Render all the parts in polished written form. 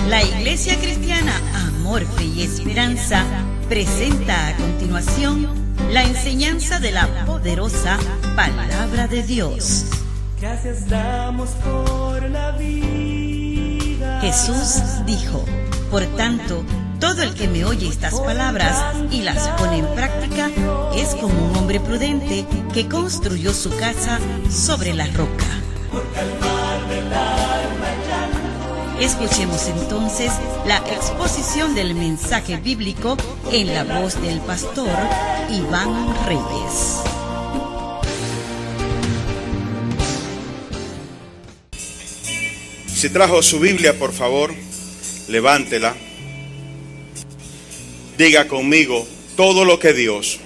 La Iglesia Cristiana Amor, Fe y Esperanza presenta a continuación la enseñanza de la poderosa Palabra de Dios. Gracias damos por la vida. Jesús dijo: por tanto, todo el que me oye estas palabras y las pone en práctica es como un hombre prudente que construyó su casa sobre la roca. Escuchemos entonces la exposición del mensaje bíblico en la voz del pastor Iván Reyes. Si trajo su Biblia, por favor, levántela. Diga conmigo: todo lo que Dios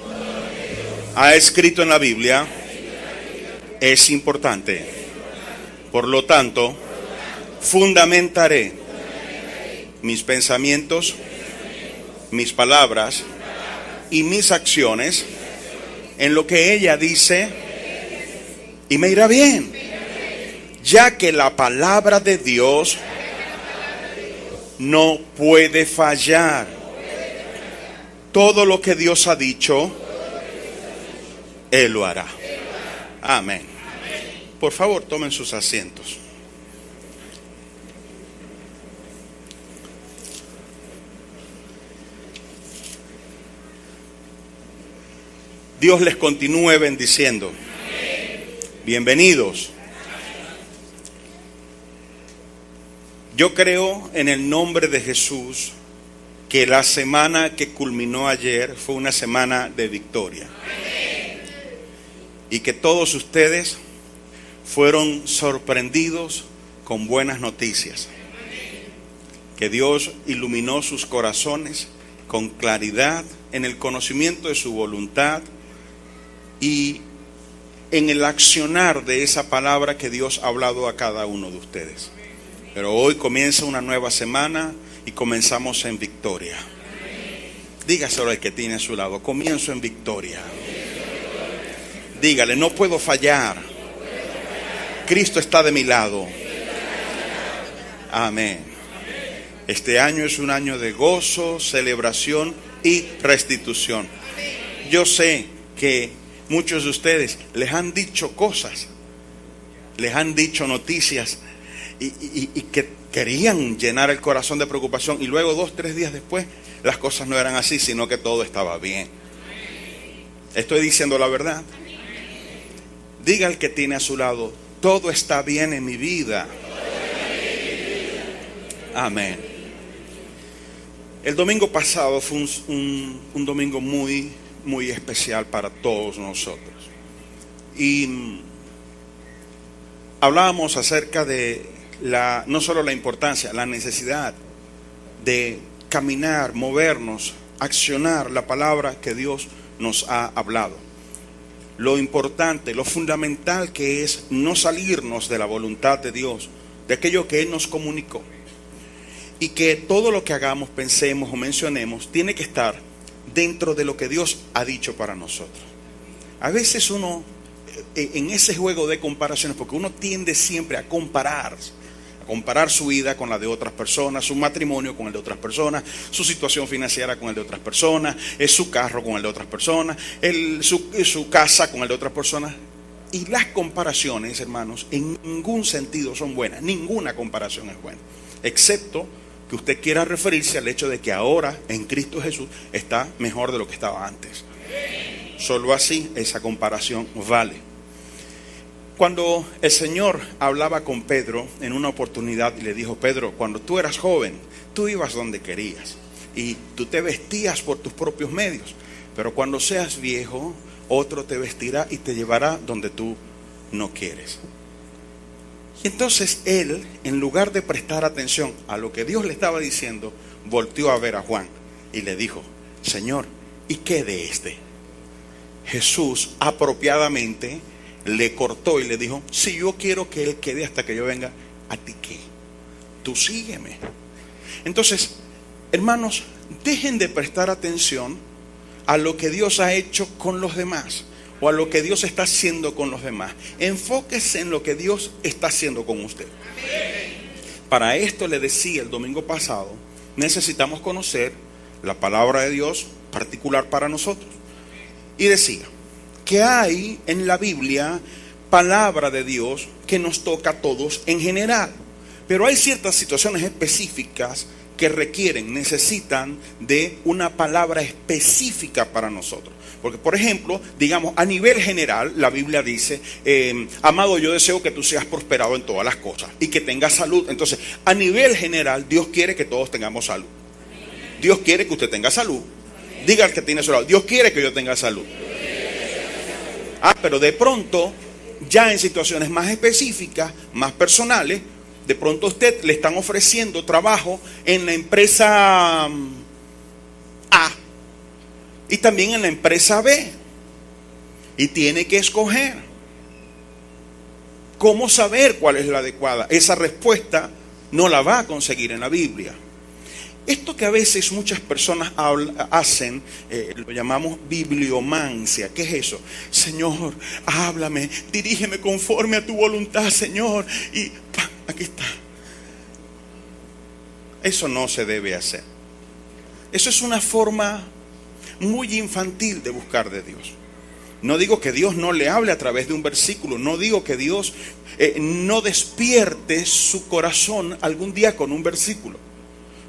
ha escrito en la Biblia es importante. Por lo tanto, fundamentaré mis pensamientos, mis palabras y mis acciones en lo que ella dice, y me irá bien, ya que la palabra de Dios no puede fallar. Todo lo que Dios ha dicho, Él lo hará. Amén. Por favor, tomen sus asientos. Dios les continúe bendiciendo. Bienvenidos. Yo creo en el nombre de Jesús que la semana que culminó ayer fue una semana de victoria. Y que todos ustedes fueron sorprendidos con buenas noticias. Que Dios iluminó sus corazones con claridad en el conocimiento de su voluntad y en el accionar de esa palabra que Dios ha hablado a cada uno de ustedes. Pero hoy comienza una nueva semana y comenzamos en victoria. Dígaselo al que tiene a su lado: comienzo en victoria. Dígale: no puedo fallar. Cristo está de mi lado. Amén. Este año es un año de gozo, celebración y restitución. Yo sé que muchos de ustedes les han dicho cosas, les han dicho noticias y que querían llenar el corazón de preocupación, y luego 2-3 días después las cosas no eran así, sino que todo estaba bien. Estoy diciendo la verdad. Diga al que tiene a su lado: todo está bien en mi vida. Amén. El domingo pasado fue un domingo muy especial para todos nosotros. Y hablábamos acerca de no solo la importancia, la necesidad de caminar, movernos, accionar la palabra que Dios nos ha hablado. Lo importante, lo fundamental que es no salirnos de la voluntad de Dios, de aquello que Él nos comunicó. Y que todo lo que hagamos, pensemos o mencionemos tiene que estar dentro de lo que Dios ha dicho para nosotros. A veces uno, en ese juego de comparaciones, porque uno tiende siempre a comparar su vida con la de otras personas, su matrimonio con el de otras personas, su situación financiera con el de otras personas, su carro con el de otras personas, su casa con el de otras personas. Y las comparaciones, hermanos, en ningún sentido son buenas. Ninguna comparación es buena, excepto que usted quiera referirse al hecho de que ahora en Cristo Jesús está mejor de lo que estaba antes. Solo así esa comparación vale. Cuando el Señor hablaba con Pedro en una oportunidad y le dijo: Pedro, cuando tú eras joven, tú ibas donde querías y tú te vestías por tus propios medios, pero cuando seas viejo, otro te vestirá y te llevará donde tú no quieres. Y entonces él, en lugar de prestar atención a lo que Dios le estaba diciendo, volteó a ver a Juan y le dijo: Señor, ¿y qué de este? Jesús apropiadamente le cortó y le dijo: si yo quiero que él quede hasta que yo venga, ¿a ti qué? Tú sígueme. Entonces, hermanos, dejen de prestar atención a lo que Dios ha hecho con los demás o a lo que Dios está haciendo con los demás. Enfóquese en lo que Dios está haciendo con usted. Para esto le decía el domingo pasado, necesitamos conocer la palabra de Dios particular para nosotros. Y decía que hay en la Biblia palabra de Dios que nos toca a todos en general, pero hay ciertas situaciones específicas que necesitan de una palabra específica para nosotros. Porque, por ejemplo, digamos, a nivel general, la Biblia dice, amado, yo deseo que tú seas prosperado en todas las cosas y que tengas salud. Entonces, a nivel general, Dios quiere que todos tengamos salud. Dios quiere que usted tenga salud. Diga al que tiene su lado, Dios quiere que yo tenga salud. Pero de pronto, ya en situaciones más específicas, más personales, de pronto a usted le están ofreciendo trabajo en la empresa A y también en la empresa B, y tiene que escoger. ¿Cómo saber cuál es la adecuada? Esa respuesta no la va a conseguir en la Biblia. Esto que a veces muchas personas hacen, lo llamamos bibliomancia. ¿Qué es eso? Señor, háblame, dirígeme conforme a tu voluntad, Señor. Y ¡pam! Aquí está. Eso no se debe hacer. Eso es una forma muy infantil de buscar de Dios. No digo que Dios no le hable a través de un versículo. No digo que Dios no despierte su corazón algún día con un versículo.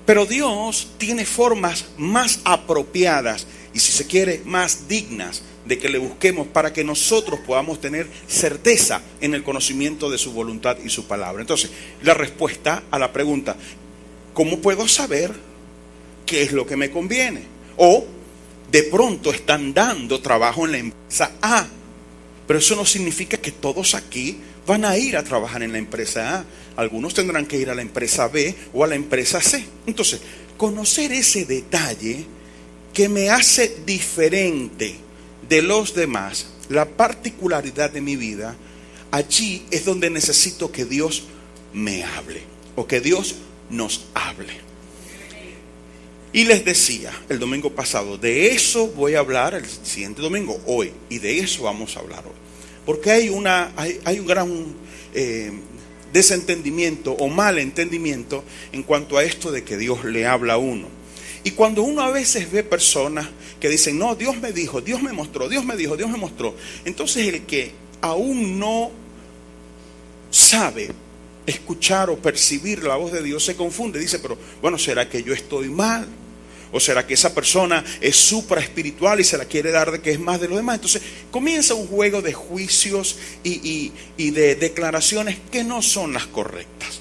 Pero Dios tiene formas más apropiadas y, si se quiere, más dignas de que le busquemos para que nosotros podamos tener certeza en el conocimiento de su voluntad y su palabra. Entonces, la respuesta a la pregunta, ¿cómo puedo saber qué es lo que me conviene? O, de pronto están dando trabajo en la empresa A, pero eso no significa que todos aquí van a ir a trabajar en la empresa A. Algunos tendrán que ir a la empresa B o a la empresa C. Entonces, conocer ese detalle que me hace diferente de los demás, la particularidad de mi vida, allí es donde necesito que Dios me hable o que Dios nos hable. Y les decía el domingo pasado, de eso voy a hablar el siguiente domingo, hoy, y de eso vamos a hablar hoy. Porque hay un gran desentendimiento o malentendimiento en cuanto a esto de que Dios le habla a uno. Y cuando uno a veces ve personas que dicen, no, Dios me dijo, Dios me mostró, Dios me dijo, Dios me mostró. Entonces el que aún no sabe escuchar o percibir la voz de Dios se confunde. Dice, pero bueno, ¿será que yo estoy mal? ¿O será que esa persona es supra espiritual y se la quiere dar de que es más de lo demás? Entonces comienza un juego de juicios y de declaraciones que no son las correctas.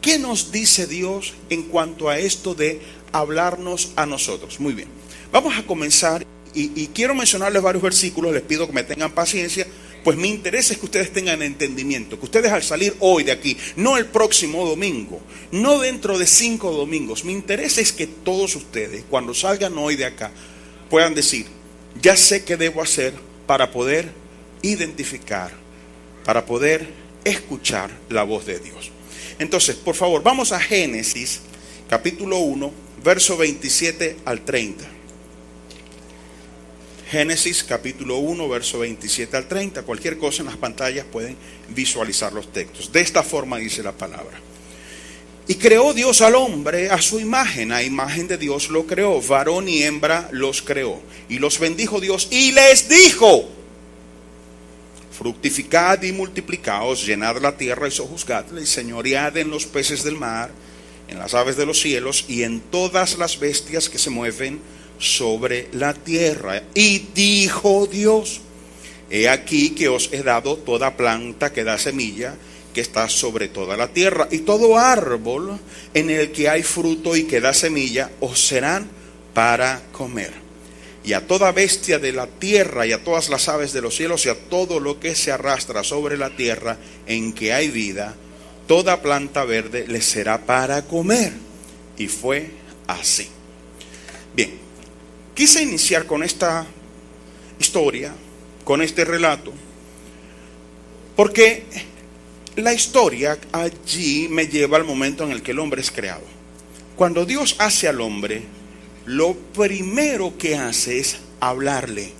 ¿Qué nos dice Dios en cuanto a esto de hablarnos a nosotros? Muy bien, vamos a comenzar y quiero mencionarles varios versículos. Les pido que me tengan paciencia, pues mi interés es que ustedes tengan entendimiento, que ustedes al salir hoy de aquí, no el próximo domingo, no dentro de 5 domingos, mi interés es que todos ustedes, cuando salgan hoy de acá, puedan decir, ya sé qué debo hacer para poder identificar, para poder escuchar la voz de Dios. Entonces, por favor, vamos a Génesis, capítulo 1, verso 27 al 30. Génesis capítulo 1, verso 27 al 30. Cualquier cosa en las pantallas pueden visualizar los textos. De esta forma dice la palabra. Y creó Dios al hombre a su imagen. A imagen de Dios lo creó. Varón y hembra los creó. Y los bendijo Dios y les dijo: fructificad y multiplicaos, llenad la tierra y sojuzgadla, y señoread en los peces del mar, en las aves de los cielos y en todas las bestias que se mueven sobre la tierra. Y dijo Dios: he aquí que os he dado toda planta que da semilla, que está sobre toda la tierra, y todo árbol en el que hay fruto y que da semilla, os serán para comer. Y a toda bestia de la tierra, y a todas las aves de los cielos, y a todo lo que se arrastra sobre la tierra en que hay vida, toda planta verde les será para comer. Y fue así. Bien, quise iniciar con esta historia, con este relato, porque la historia allí me lleva al momento en el que el hombre es creado. Cuando Dios hace al hombre, lo primero que hace es hablarle.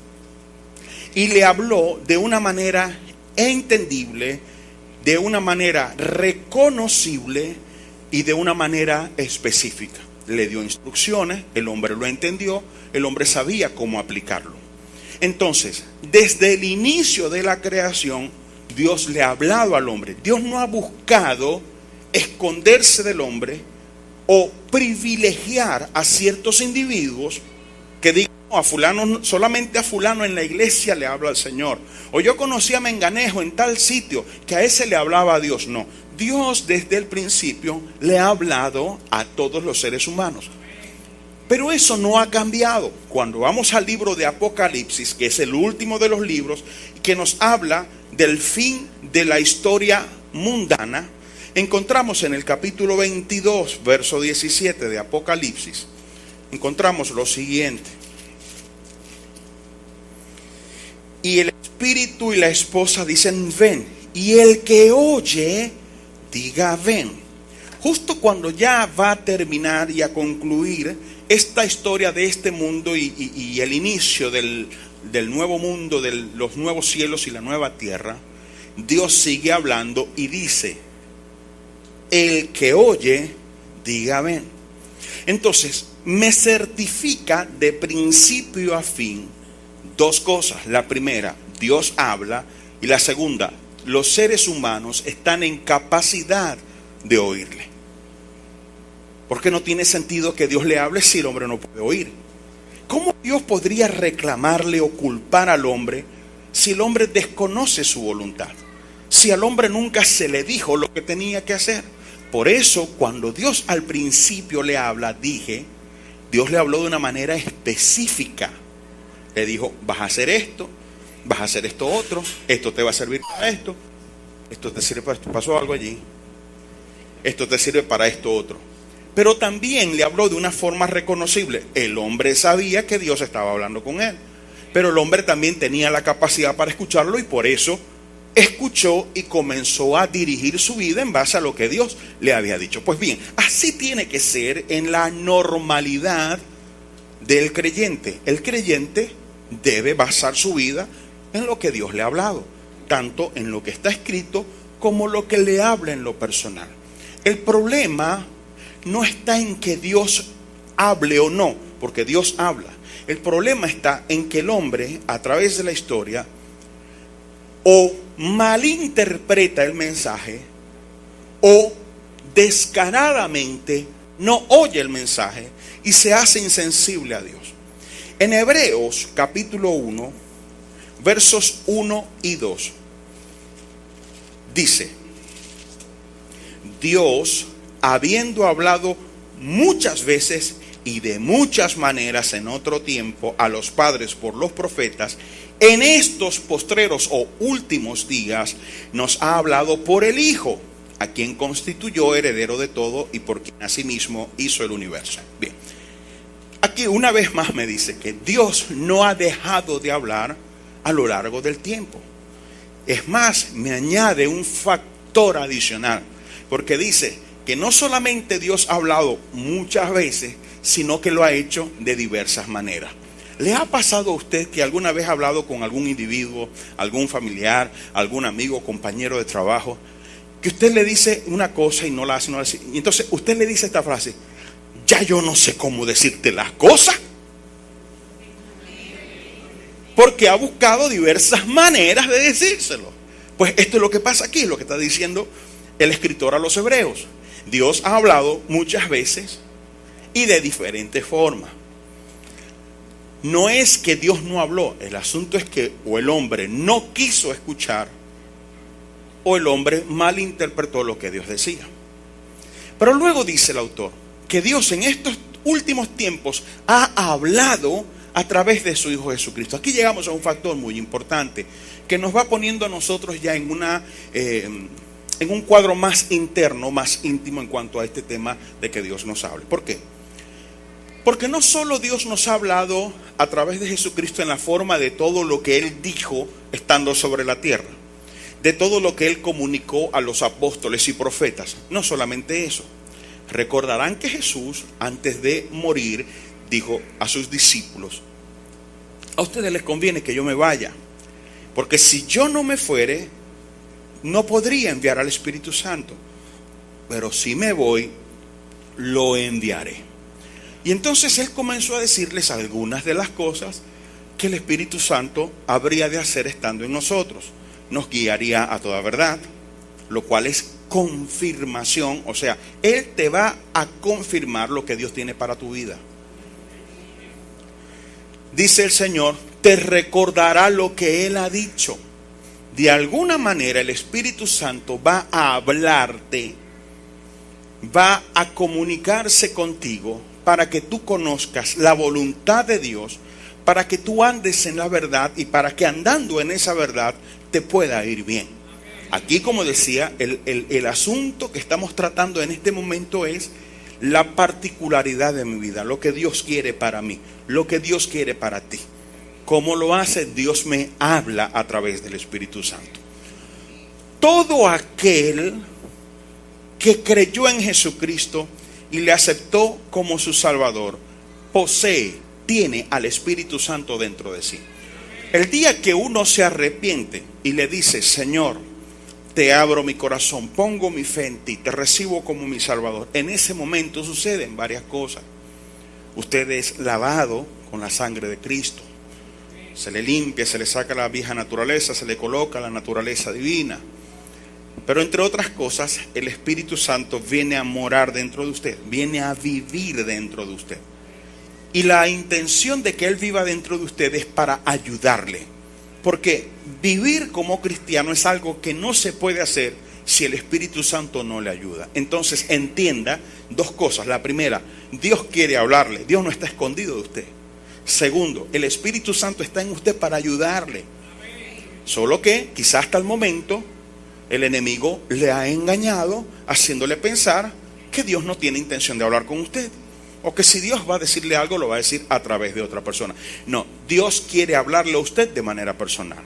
Y le habló de una manera entendible, de una manera reconocible, y de una manera específica. Le dio instrucciones, el hombre lo entendió, el hombre sabía cómo aplicarlo. Entonces, desde el inicio de la creación, Dios le ha hablado al hombre. Dios no ha buscado esconderse del hombre o privilegiar a ciertos individuos que digan, no, a fulano, solamente a fulano en la iglesia le habla al Señor. O yo conocí a Menganejo en tal sitio que a ese le hablaba a Dios. No, Dios desde el principio le ha hablado a todos los seres humanos. Pero eso no ha cambiado. Cuando vamos al libro de Apocalipsis, que es el último de los libros, que nos habla del fin de la historia mundana, encontramos en el capítulo 22, verso 17 de Apocalipsis, encontramos lo siguiente. Y el espíritu y la esposa dicen, ven. Y el que oye, diga, ven. Justo cuando ya va a terminar y a concluir esta historia de este mundo y el inicio del nuevo mundo, de los nuevos cielos y la nueva tierra, Dios sigue hablando y dice, el que oye, diga ven. Entonces, me certifica de principio a fin dos cosas. La primera, Dios habla, y la segunda, los seres humanos están en capacidad de oírle. Porque no tiene sentido que Dios le hable si el hombre no puede oír. ¿Cómo Dios podría reclamarle o culpar al hombre si el hombre desconoce su voluntad? Si al hombre nunca se le dijo lo que tenía que hacer. Por eso, cuando Dios al principio le habla, Dios le habló de una manera específica. Le dijo, vas a hacer esto otro, esto te va a servir para esto te sirve para esto, pasó algo allí, esto te sirve para esto otro. Pero también le habló de una forma reconocible. El hombre sabía que Dios estaba hablando con él, pero el hombre también tenía la capacidad para escucharlo y por eso escuchó y comenzó a dirigir su vida en base a lo que Dios le había dicho. Pues bien, así tiene que ser en la normalidad del creyente. El creyente debe basar su vida en lo que Dios le ha hablado, tanto en lo que está escrito como lo que le habla en lo personal. El problema no está en que Dios hable o no, porque Dios habla. El problema está en que el hombre, a través de la historia, o malinterpreta el mensaje, o descaradamente no oye el mensaje y se hace insensible a Dios. En Hebreos capítulo 1, versos 1 y 2, dice, Dios, habiendo hablado muchas veces y de muchas maneras en otro tiempo a los padres por los profetas, en estos postreros o últimos días nos ha hablado por el Hijo, a quien constituyó heredero de todo y por quien asimismo hizo el universo. Bien, aquí una vez más me dice que Dios no ha dejado de hablar a lo largo del tiempo. Es más, me añade un factor adicional, porque dice que no solamente Dios ha hablado muchas veces, sino que lo ha hecho de diversas maneras. ¿Le ha pasado a usted que alguna vez ha hablado con algún individuo, algún familiar, algún amigo, compañero de trabajo, que usted le dice una cosa y no la hace, no la hace? Y entonces usted le dice esta frase, ya yo no sé cómo decirte las cosas, porque ha buscado diversas maneras de decírselo. Pues esto es lo que pasa aquí, lo que está diciendo el escritor a los hebreos. Dios ha hablado muchas veces y de diferentes formas. No es que Dios no habló, el asunto es que o el hombre no quiso escuchar o el hombre malinterpretó lo que Dios decía. Pero luego dice el autor que Dios en estos últimos tiempos ha hablado a través de su Hijo Jesucristo. Aquí llegamos a un factor muy importante que nos va poniendo a nosotros ya en un cuadro más interno, más íntimo en cuanto a este tema de que Dios nos hable. ¿Por qué? Porque no solo Dios nos ha hablado a través de Jesucristo en la forma de todo lo que Él dijo estando sobre la tierra, de todo lo que Él comunicó a los apóstoles y profetas. No solamente eso. Recordarán que Jesús, antes de morir, dijo a sus discípulos, a ustedes les conviene que yo me vaya, porque si yo no me fuere, no podría enviar al Espíritu Santo. Pero si me voy, lo enviaré. Y entonces él comenzó a decirles algunas de las cosas que el Espíritu Santo habría de hacer estando en nosotros. Nos guiaría a toda verdad, lo cual es confirmación. O sea, él te va a confirmar lo que Dios tiene para tu vida. Dice el Señor, te recordará lo que Él ha dicho. De alguna manera el Espíritu Santo va a hablarte, va a comunicarse contigo para que tú conozcas la voluntad de Dios, para que tú andes en la verdad y para que andando en esa verdad te pueda ir bien. Aquí, como decía, el asunto que estamos tratando en este momento es la particularidad de mi vida, lo que Dios quiere para mí, lo que Dios quiere para ti. ¿Cómo lo hace? Dios me habla a través del Espíritu Santo. Todo aquel que creyó en Jesucristo y le aceptó como su Salvador, tiene al Espíritu Santo dentro de sí. El día que uno se arrepiente y le dice, Señor, te abro mi corazón, pongo mi fe en ti, te recibo como mi Salvador, en ese momento suceden varias cosas. Usted es lavado con la sangre de Cristo. Se le limpia, se le saca la vieja naturaleza, se le coloca la naturaleza divina. Pero entre otras cosas, el Espíritu Santo viene a morar dentro de usted, viene a vivir dentro de usted. Y la intención de que Él viva dentro de usted es para ayudarle. Porque vivir como cristiano es algo que no se puede hacer si el Espíritu Santo no le ayuda. Entonces entienda dos cosas. La primera, Dios quiere hablarle. Dios no está escondido de usted. Segundo, el Espíritu Santo está en usted para ayudarle. Solo que quizás hasta el momento el enemigo le ha engañado haciéndole pensar que Dios no tiene intención de hablar con usted. O que si Dios va a decirle algo, lo va a decir a través de otra persona. No, Dios quiere hablarle a usted de manera personal.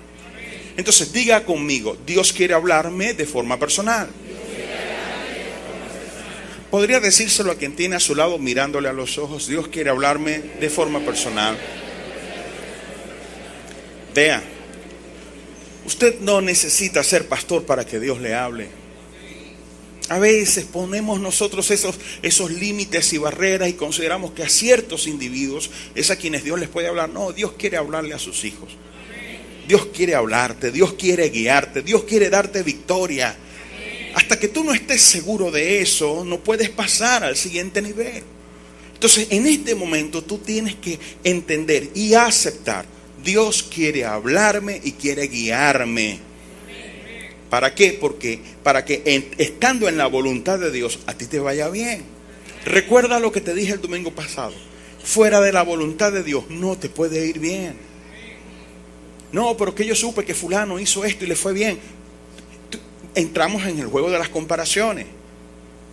Entonces diga conmigo, Dios quiere hablarme de forma personal. Podría decírselo a quien tiene a su lado mirándole a los ojos, Dios quiere hablarme de forma personal. Vea, usted no necesita ser pastor para que Dios le hable. A veces ponemos nosotros esos límites y barreras y consideramos que a ciertos individuos es a quienes Dios les puede hablar. No, Dios quiere hablarle a sus hijos. Dios quiere hablarte, Dios quiere guiarte, Dios quiere darte victoria. Hasta que tú no estés seguro de eso, no puedes pasar al siguiente nivel. Entonces, en este momento tú tienes que entender y aceptar. Dios quiere hablarme y quiere guiarme. ¿Para qué? Porque para que estando en la voluntad de Dios a ti te vaya bien. Recuerda lo que te dije el domingo pasado. Fuera de la voluntad de Dios no te puede ir bien. No, pero que yo supe que fulano hizo esto y le fue bien. Entramos en el juego de las comparaciones.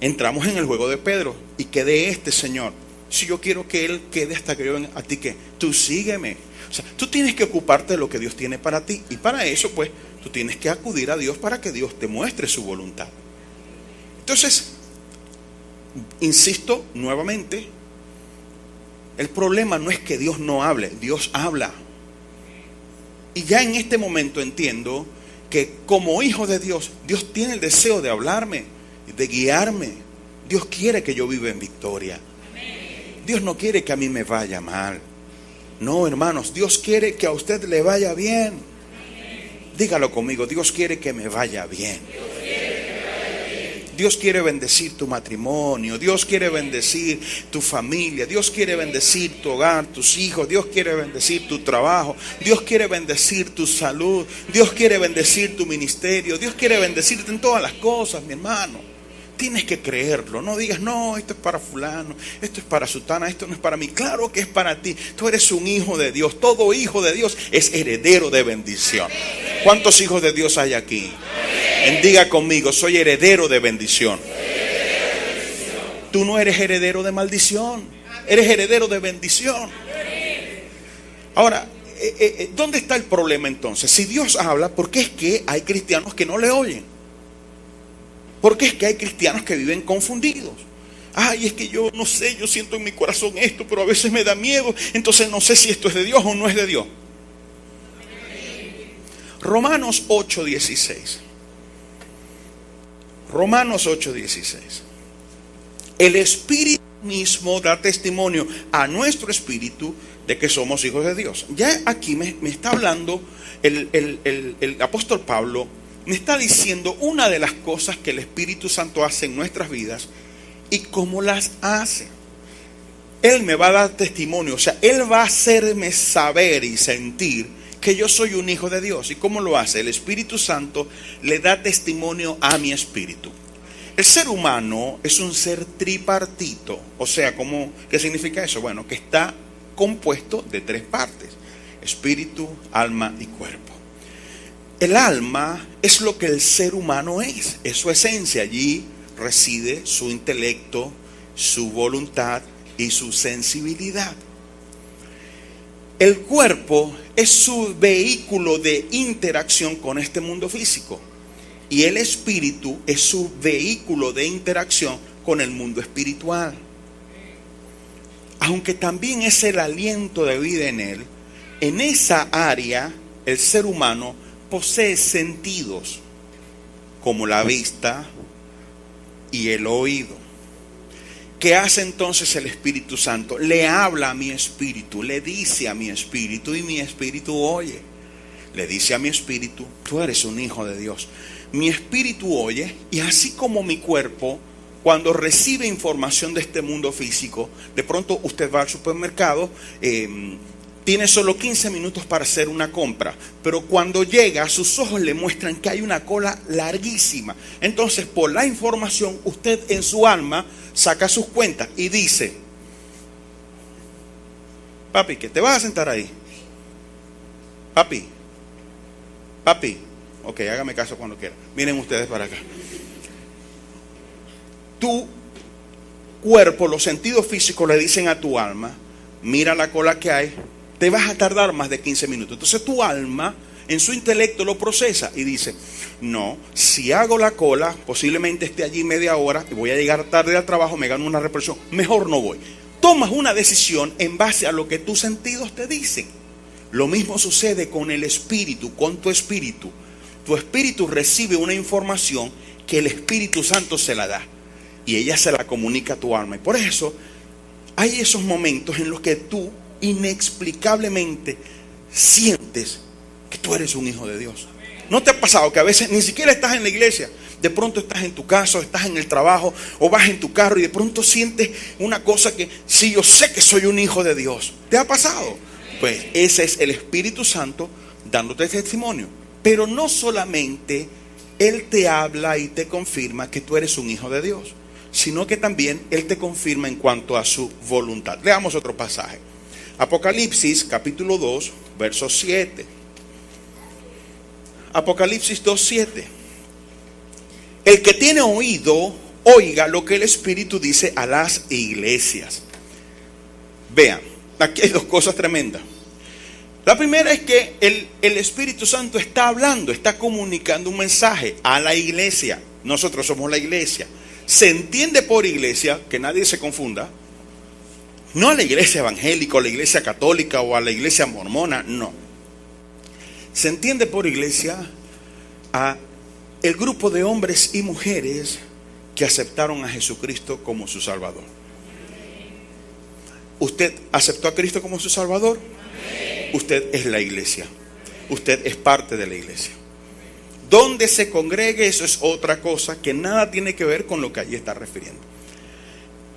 Entramos en el juego de Pedro. ¿Y qué de este Señor? Si yo quiero que Él quede hasta que yo venga, ¿a ti qué? Tú sígueme. O sea, tú tienes que ocuparte de lo que Dios tiene para ti. Y para eso, pues, tú tienes que acudir a Dios para que Dios te muestre su voluntad. Entonces, insisto nuevamente, el problema no es que Dios no hable, Dios habla. Y ya en este momento entiendo que como hijo de Dios, Dios tiene el deseo de hablarme, de guiarme. Dios quiere que yo viva en victoria. Dios no quiere que a mí me vaya mal. No, hermanos, Dios quiere que a usted le vaya bien. Dígalo conmigo, Dios quiere que me vaya bien. Dios quiere bendecir tu matrimonio, Dios quiere bendecir tu familia, Dios quiere bendecir tu hogar, tus hijos, Dios quiere bendecir tu trabajo, Dios quiere bendecir tu salud, Dios quiere bendecir tu ministerio, Dios quiere bendecirte en todas las cosas, mi hermano. Tienes que creerlo, no digas, no, esto es para fulano, esto es para sutana, esto no es para mí. Claro que es para ti, tú eres un hijo de Dios, todo hijo de Dios es heredero de bendición. ¿Cuántos hijos de Dios hay aquí? Diga conmigo, soy heredero de bendición. Tú no eres heredero de maldición, eres heredero de bendición. Ahora, ¿dónde está el problema entonces? Si Dios habla, ¿por qué es que hay cristianos que no le oyen? ¿Por qué es que hay cristianos que viven confundidos? Ay, es que yo no sé, yo siento en mi corazón esto, pero a veces me da miedo, entonces no sé si esto es de Dios o no es de Dios. Romanos 8:16. Romanos 8:16. El Espíritu mismo da testimonio a nuestro espíritu de que somos hijos de Dios. Ya aquí me está hablando el apóstol Pablo, me está diciendo una de las cosas que el Espíritu Santo hace en nuestras vidas y cómo las hace. Él me va a dar testimonio, o sea, Él va a hacerme saber y sentir que yo soy un hijo de Dios. ¿Y cómo lo hace? El Espíritu Santo le da testimonio a mi espíritu. El ser humano es un ser tripartito, o sea, ¿qué significa eso? Bueno, que está compuesto de 3 partes: espíritu, alma y cuerpo. El alma es lo que el ser humano es su esencia. Allí reside su intelecto, su voluntad y su sensibilidad. El cuerpo es su vehículo de interacción con este mundo físico. Y el espíritu es su vehículo de interacción con el mundo espiritual. Aunque también es el aliento de vida en él, en esa área el ser humano posee sentidos como la vista y el oído. ¿Qué hace entonces el Espíritu Santo? Le habla a mi espíritu, le dice a mi espíritu y mi espíritu oye. Le dice a mi espíritu: tú eres un hijo de Dios. Mi espíritu oye, y así como mi cuerpo, cuando recibe información de este mundo físico, de pronto usted va al supermercado, tiene solo 15 minutos para hacer una compra, pero cuando llega, sus ojos le muestran que hay una cola larguísima. Entonces, por la información, usted en su alma saca sus cuentas y dice: papi, ¿que te vas a sentar ahí? Papi, ok, hágame caso cuando quiera. Miren ustedes para acá. Tu cuerpo, los sentidos físicos le dicen a tu alma: mira la cola que hay, te vas a tardar más de 15 minutos. Entonces tu alma en su intelecto lo procesa y dice: no, si hago la cola, posiblemente esté allí media hora y voy a llegar tarde al trabajo, me gano una represión, mejor no voy. Tomas una decisión en base a lo que tus sentidos te dicen. Lo mismo sucede con el espíritu, con tu espíritu. Tu espíritu recibe una información que el Espíritu Santo se la da y ella se la comunica a tu alma. Y por eso hay esos momentos en los que tú inexplicablemente sientes que tú eres un hijo de Dios. ¿No te ha pasado que a veces ni siquiera estás en la iglesia? De pronto estás en tu casa, o estás en el trabajo, o vas en tu carro y de pronto sientes una cosa que: sí, yo sé que soy un hijo de Dios. ¿Te ha pasado? Pues ese es el Espíritu Santo dándote testimonio. Pero no solamente Él te habla y te confirma que tú eres un hijo de Dios, sino que también Él te confirma en cuanto a su voluntad. Leamos otro pasaje. Apocalipsis capítulo 2, verso 7. Apocalipsis 2:7. El que tiene oído, oiga lo que el Espíritu dice a las iglesias. Vean, aquí hay 2 cosas tremendas. La primera es que el Espíritu Santo está hablando, está comunicando un mensaje a la iglesia. Nosotros somos la iglesia. Se entiende por iglesia, que nadie se confunda, no a la iglesia evangélica o a la iglesia católica o a la iglesia mormona, no. Se entiende por iglesia a el grupo de hombres y mujeres que aceptaron a Jesucristo como su Salvador. ¿Usted aceptó a Cristo como su Salvador? Usted es la iglesia. Usted es parte de la iglesia. Donde se congregue, eso es otra cosa que nada tiene que ver con lo que allí está refiriendo.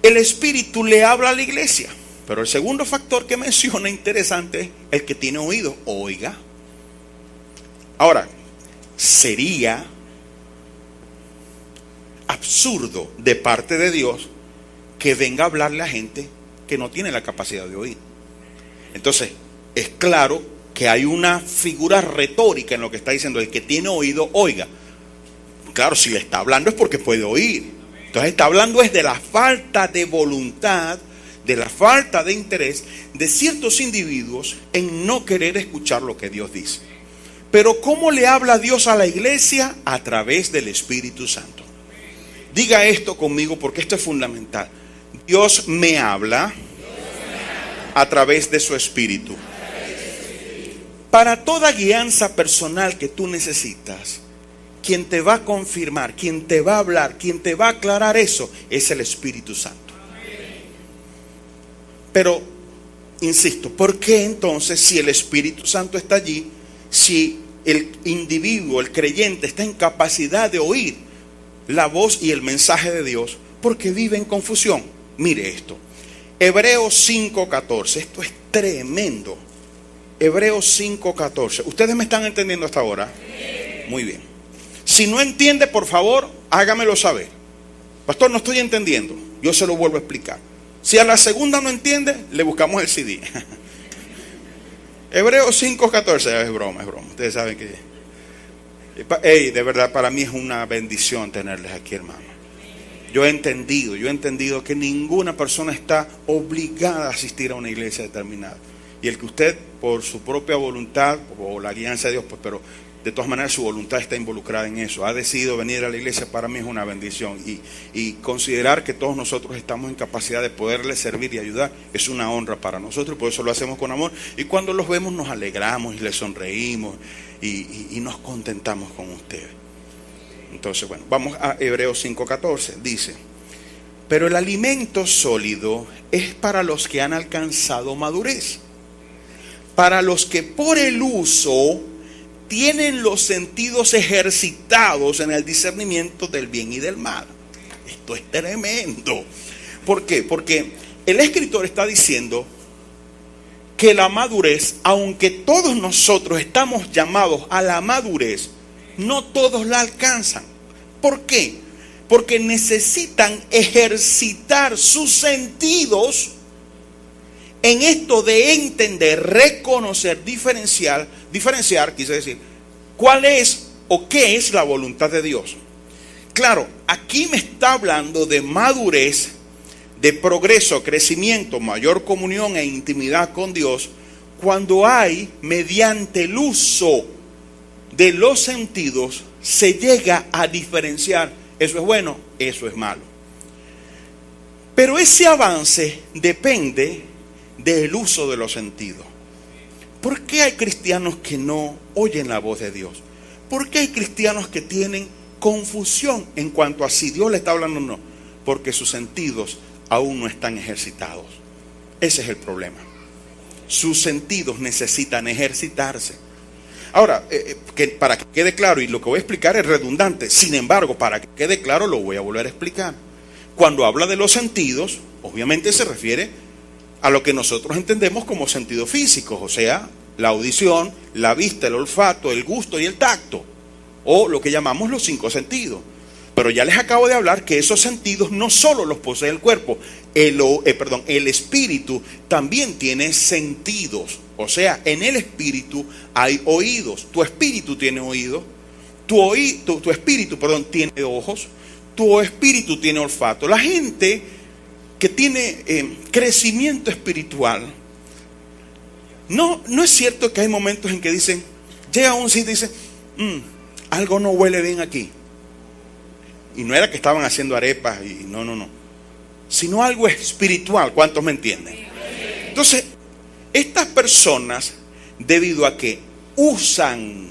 El Espíritu le habla a la iglesia. Pero el segundo factor que menciona interesante es: el que tiene oído, oiga. Ahora, sería absurdo de parte de Dios que venga a hablarle a gente que no tiene la capacidad de oír. Entonces, es claro que hay una figura retórica en lo que está diciendo: el que tiene oído, oiga. Claro, si le está hablando es porque puede oír. Entonces está hablando es de la falta de voluntad, de la falta de interés de ciertos individuos en no querer escuchar lo que Dios dice. Pero ¿cómo le habla Dios a la iglesia? A través del Espíritu Santo. Diga esto conmigo porque esto es fundamental. Dios me habla a través de su Espíritu. Para toda guianza personal que tú necesitas, quien te va a confirmar, quien te va a hablar, quien te va a aclarar eso, es el Espíritu Santo. Pero, insisto, ¿por qué entonces, si el Espíritu Santo está allí, si el individuo, el creyente, está en capacidad de oír la voz y el mensaje de Dios, porque vive en confusión? Mire esto, Hebreos 5:14, esto es tremendo. Hebreos 5:14, ¿ustedes me están entendiendo hasta ahora? Sí. Muy bien. Si no entiende, por favor, hágamelo saber. Pastor, no estoy entendiendo. Yo se lo vuelvo a explicar. Si a la segunda no entiende, le buscamos el CD. Hebreos 5:14, es broma, es broma. Ustedes saben que... de verdad, para mí es una bendición tenerles aquí, hermano. Yo he entendido que ninguna persona está obligada a asistir a una iglesia determinada. Y el que usted, por su propia voluntad, o la guianza de Dios, pues, pero de todas maneras su voluntad está involucrada en eso, ha decidido venir a la iglesia, para mí es una bendición. Y considerar que todos nosotros estamos en capacidad de poderle servir y ayudar es una honra para nosotros, por eso lo hacemos con amor. Y cuando los vemos nos alegramos y les sonreímos y nos contentamos con ustedes. Entonces, bueno, vamos a Hebreos 5:14. Dice: pero el alimento sólido es para los que han alcanzado madurez, para los que por el uso tienen los sentidos ejercitados en el discernimiento del bien y del mal. Esto es tremendo. ¿Por qué? Porque el escritor está diciendo que la madurez, aunque todos nosotros estamos llamados a la madurez, no todos la alcanzan. ¿Por qué? Porque necesitan ejercitar sus sentidos en esto de entender, reconocer, diferenciar, quise decir, cuál es o qué es la voluntad de Dios. Claro, aquí me está hablando de madurez, de progreso, crecimiento, mayor comunión e intimidad con Dios, cuando hay, mediante el uso de los sentidos, se llega a diferenciar, eso es bueno, eso es malo. Pero ese avance depende del uso de los sentidos. ¿Por qué hay cristianos que no oyen la voz de Dios? ¿Por qué hay cristianos que tienen confusión en cuanto a si Dios le está hablando o no? Porque sus sentidos aún no están ejercitados. Ese es el problema. Sus sentidos necesitan ejercitarse. Ahora, para que quede claro, y lo que voy a explicar es redundante, sin embargo, para que quede claro lo voy a volver a explicar. Cuando habla de los sentidos, obviamente se refiere a lo que nosotros entendemos como sentidos físicos, o sea, la audición, la vista, el olfato, el gusto y el tacto, o lo que llamamos los 5 sentidos. Pero ya les acabo de hablar que esos sentidos no solo los posee el cuerpo, el espíritu también tiene sentidos. O sea, en el espíritu hay oídos. Tu espíritu tiene oídos, tu espíritu tiene ojos, tu espíritu tiene olfato. La gente que tiene crecimiento espiritual, no es cierto que hay momentos en que dicen, llega a un sitio y dice, algo no huele bien aquí. Y no era que estaban haciendo arepas y no. Sino algo espiritual. ¿Cuántos me entienden? Entonces, estas personas, debido a que usan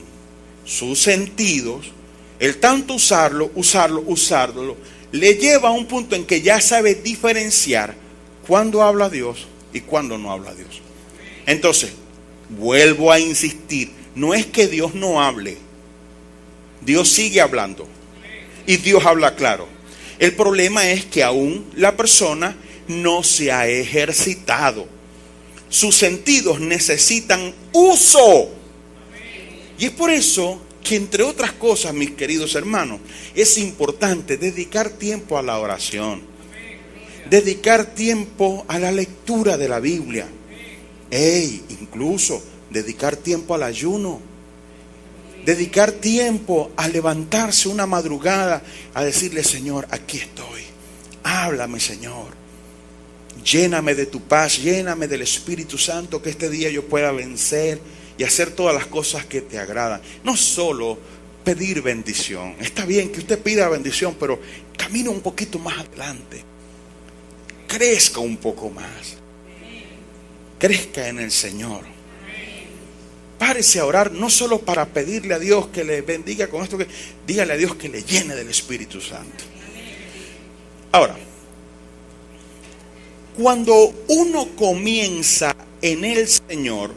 sus sentidos, el tanto usarlo, le lleva a un punto en que ya sabe diferenciar cuándo habla Dios y cuándo no habla Dios. Entonces, vuelvo a insistir, no es que Dios no hable, Dios sigue hablando. Y Dios habla claro. El problema es que aún la persona no se ha ejercitado. Sus sentidos necesitan uso. Y es por eso que, entre otras cosas, mis queridos hermanos, es importante dedicar tiempo a la oración. Dedicar tiempo a la lectura de la Biblia. Incluso dedicar tiempo al ayuno. Dedicar tiempo a levantarse una madrugada a decirle, Señor, aquí estoy. Háblame, Señor. Lléname de tu paz, lléname del Espíritu Santo, que este día yo pueda vencer y hacer todas las cosas que te agradan. No solo pedir bendición. Está bien que usted pida bendición, pero camine un poquito más adelante. Crezca un poco más. Crezca en el Señor. Párese a orar no solo para pedirle a Dios que le bendiga con esto, dígale a Dios que le llene del Espíritu Santo. Ahora, cuando uno comienza en el Señor,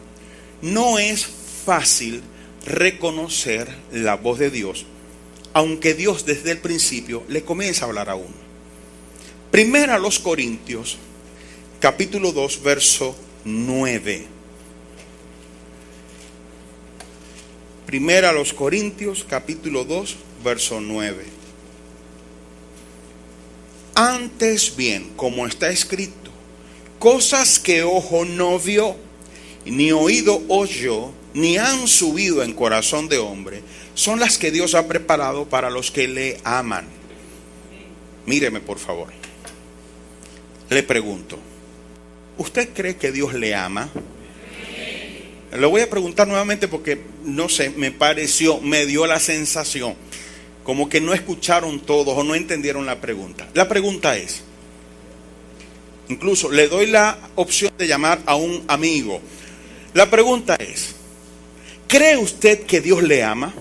no es fácil reconocer la voz de Dios, aunque Dios desde el principio le comienza a hablar a uno. Primera a los Corintios, capítulo 2, verso 9. Primera a los Corintios, capítulo 2, verso 9. Antes bien, como está escrito, cosas que ojo no vio, ni oído oyó, ni han subido en corazón de hombre, son las que Dios ha preparado para los que le aman. Míreme, por favor. Le pregunto, ¿usted cree que Dios le ama? Lo voy a preguntar nuevamente porque, no sé, me dio la sensación como que no escucharon todos o no entendieron la pregunta. La pregunta es, incluso le doy la opción de llamar a un amigo. La pregunta es, ¿cree usted que Dios le ama?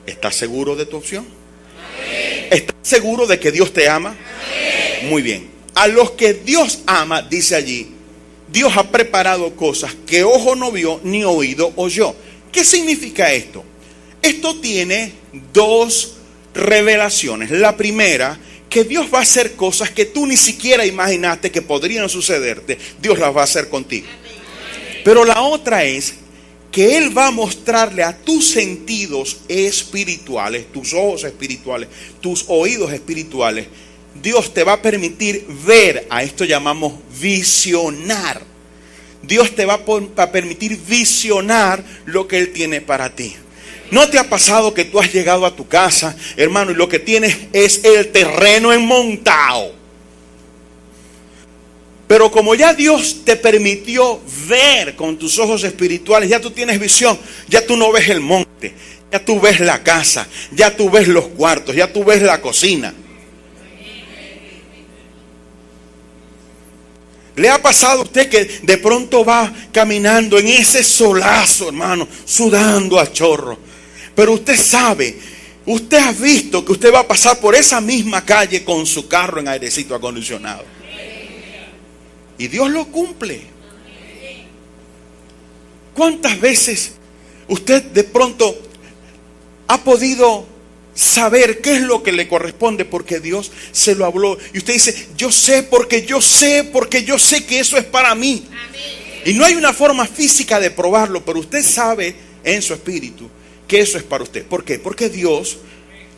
¿Está seguro de tu opción? ¿Está seguro de que Dios te ama? Muy bien. A los que Dios ama, dice allí, Dios ha preparado cosas que ojo no vio ni oído oyó. ¿Qué significa esto? Esto tiene dos revelaciones. La primera, que Dios va a hacer cosas que tú ni siquiera imaginaste que podrían sucederte. Dios las va a hacer contigo. Pero la otra es que Él va a mostrarle a tus sentidos espirituales, tus ojos espirituales, tus oídos espirituales. Dios te va a permitir ver, a esto llamamos visionar. Dios te va a permitir visionar lo que Él tiene para ti. ¿No te ha pasado que tú has llegado a tu casa, hermano, y lo que tienes es el terreno enmontado? Pero como ya Dios te permitió ver con tus ojos espirituales, ya tú tienes visión, ya tú no ves el monte, ya tú ves la casa, ya tú ves los cuartos, ya tú ves la cocina. ¿Le ha pasado a usted que de pronto va caminando en ese solazo, hermano, sudando a chorro? Pero usted sabe, usted ha visto que usted va a pasar por esa misma calle con su carro en airecito acondicionado. Y Dios lo cumple. ¿Cuántas veces usted de pronto ha podido saber qué es lo que le corresponde porque Dios se lo habló? Y usted dice, yo sé porque yo sé que eso es para mí. Y no hay una forma física de probarlo, pero usted sabe en su espíritu que eso es para usted. ¿Por qué? Porque Dios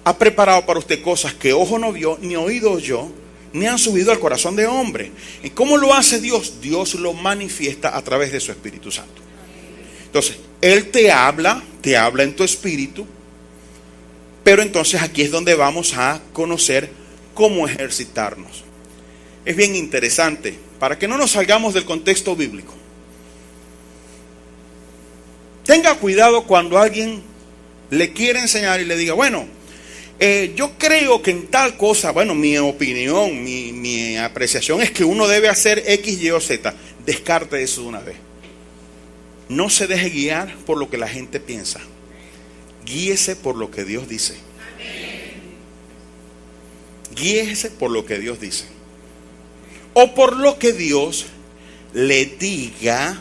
ha preparado para usted cosas que ojo no vio, ni oído oyó, ni han subido al corazón de hombre. ¿Y cómo lo hace Dios? Dios lo manifiesta a través de su Espíritu Santo. Entonces, Él te habla en tu espíritu. Pero entonces aquí es donde vamos a conocer cómo ejercitarnos. Es bien interesante, para que no nos salgamos del contexto bíblico. Tenga cuidado cuando alguien le quiere enseñar y le diga, bueno, yo creo que en tal cosa, bueno, mi opinión, mi apreciación es que uno debe hacer X, Y o Z. Descarte eso de una vez. No se deje guiar por lo que la gente piensa. Guíese por lo que Dios dice. Guíese por lo que Dios dice. O por lo que Dios le diga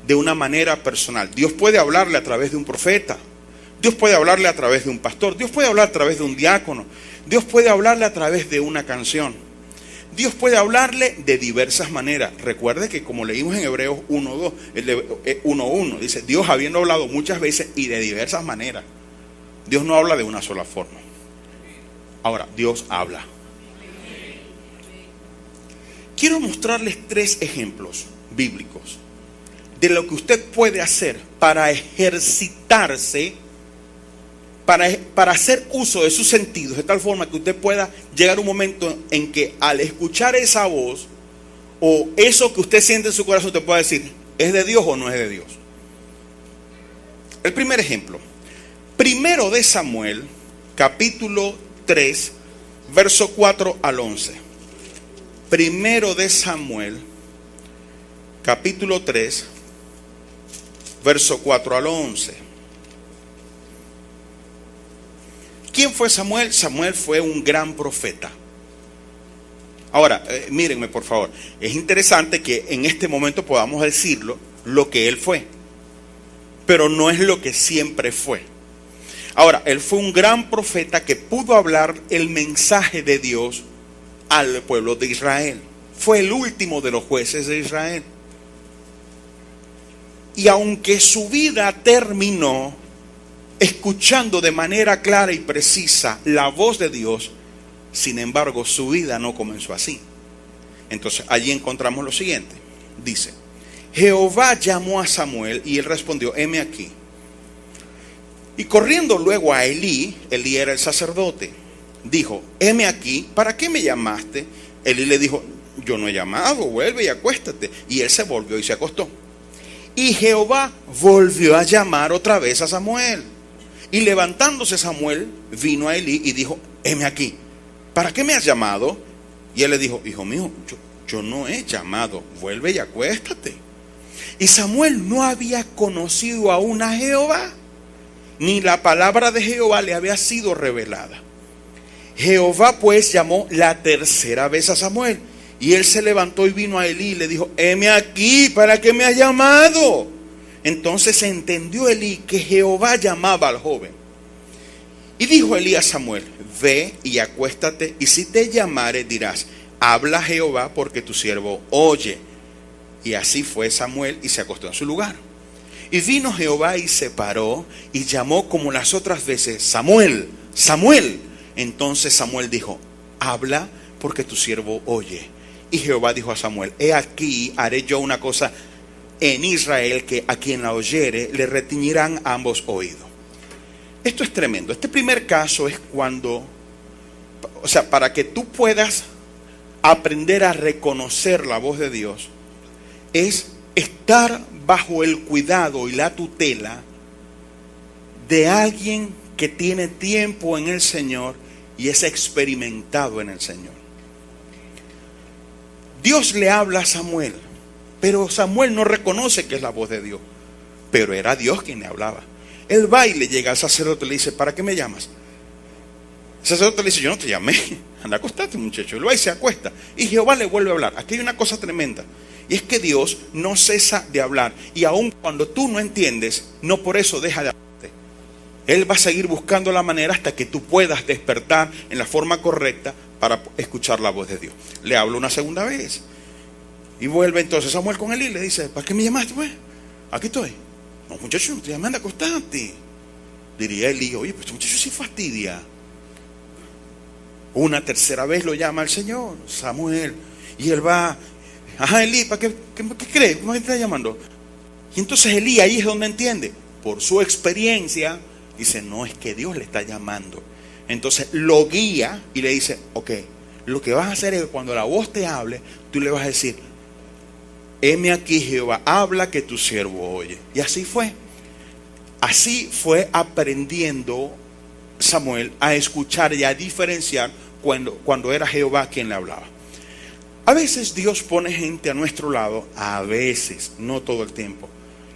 de una manera personal. Dios puede hablarle a través de un profeta. Dios puede hablarle a través de un pastor. Dios puede hablar a través de un diácono. Dios puede hablarle a través de una canción. Dios puede hablarle de diversas maneras. Recuerde que como leímos en Hebreos 1:1, dice, Dios habiendo hablado muchas veces y de diversas maneras. Dios no habla de una sola forma. Ahora, Dios habla. Quiero mostrarles 3 ejemplos bíblicos de lo que usted puede hacer para ejercitarse, para hacer uso de sus sentidos, de tal forma que usted pueda llegar a un momento en que al escuchar esa voz o eso que usted siente en su corazón, usted pueda decir, ¿es de Dios o no es de Dios? El primer ejemplo, primero de Samuel, capítulo 3, verso 4 al 11. Primero de Samuel, capítulo 3, verso 4 al 11. ¿Quién fue Samuel? Samuel fue un gran profeta. Ahora, mírenme por favor, es interesante que en este momento podamos decirlo, lo que él fue, pero no es lo que siempre fue. Ahora, él fue un gran profeta que pudo hablar el mensaje de Dios al pueblo de Israel. Fue el último de los jueces de Israel. Y aunque su vida terminó escuchando de manera clara y precisa la voz de Dios, sin embargo, su vida no comenzó así. Entonces, allí encontramos lo siguiente. Dice, Jehová llamó a Samuel y él respondió, heme aquí. Y corriendo luego a Elí era el sacerdote, dijo, heme aquí, ¿para qué me llamaste? Elí le dijo, yo no he llamado, vuelve y acuéstate. Y él se volvió y se acostó. Y Jehová volvió a llamar otra vez a Samuel. Y levantándose Samuel, vino a Elí y dijo, heme aquí, ¿para qué me has llamado? Y él le dijo, hijo mío, yo no he llamado, vuelve y acuéstate. Y Samuel no había conocido aún a Jehová, ni la palabra de Jehová le había sido revelada. Jehová pues llamó la tercera vez a Samuel, y él se levantó y vino a Elí y le dijo, heme aquí, ¿para qué me has llamado? Entonces entendió Elí que Jehová llamaba al joven. Y dijo Elí a Samuel, ve y acuéstate, y si te llamare dirás, habla Jehová, porque tu siervo oye. Y así fue Samuel y se acostó en su lugar. Y vino Jehová y se paró y llamó como las otras veces, Samuel, Samuel. Entonces Samuel dijo, habla, porque tu siervo oye. Y Jehová dijo a Samuel, he aquí haré yo una cosa en Israel, que a quien la oyere le retiñirán ambos oídos. Esto es tremendo. Este primer caso es cuando, o sea, para que tú puedas aprender a reconocer la voz de Dios, es estar bajo el cuidado y la tutela de alguien que tiene tiempo en el Señor y es experimentado en el Señor. Dios le habla a Samuel, pero Samuel no reconoce que es la voz de Dios, pero era Dios quien le hablaba. Él va y le llega al sacerdote y le dice, ¿para qué me llamas? El sacerdote le dice, yo no te llamé, anda, acostate muchacho. Él va y se acuesta y Jehová le vuelve a hablar. Aquí hay una cosa tremenda, y es que Dios no cesa de hablar, y aun cuando tú no entiendes, no por eso deja de hablarte. Él va a seguir buscando la manera hasta que tú puedas despertar en la forma correcta para escuchar la voz de Dios. Le habla una segunda vez y vuelve entonces Samuel con él y le dice, ¿para qué me llamaste? Pues aquí estoy. No, muchacho, no te llamé, anda, acostate. Diría Elí, oye, pues este muchacho sí fastidia. Una tercera vez lo llama el Señor, Samuel, y él va, ajá, Elí, ¿para qué crees? ¿Cómo te está llamando? Y entonces Elí ahí es donde entiende, por su experiencia, dice, no, es que Dios le está llamando. Entonces lo guía y le dice, ok, lo que vas a hacer es que cuando la voz te hable, tú le vas a decir, heme aquí Jehová, habla, que tu siervo oye. Y así fue. Así fue aprendiendo Samuel a escuchar y a diferenciar cuando era Jehová quien le hablaba. A veces Dios pone gente a nuestro lado, a veces, no todo el tiempo,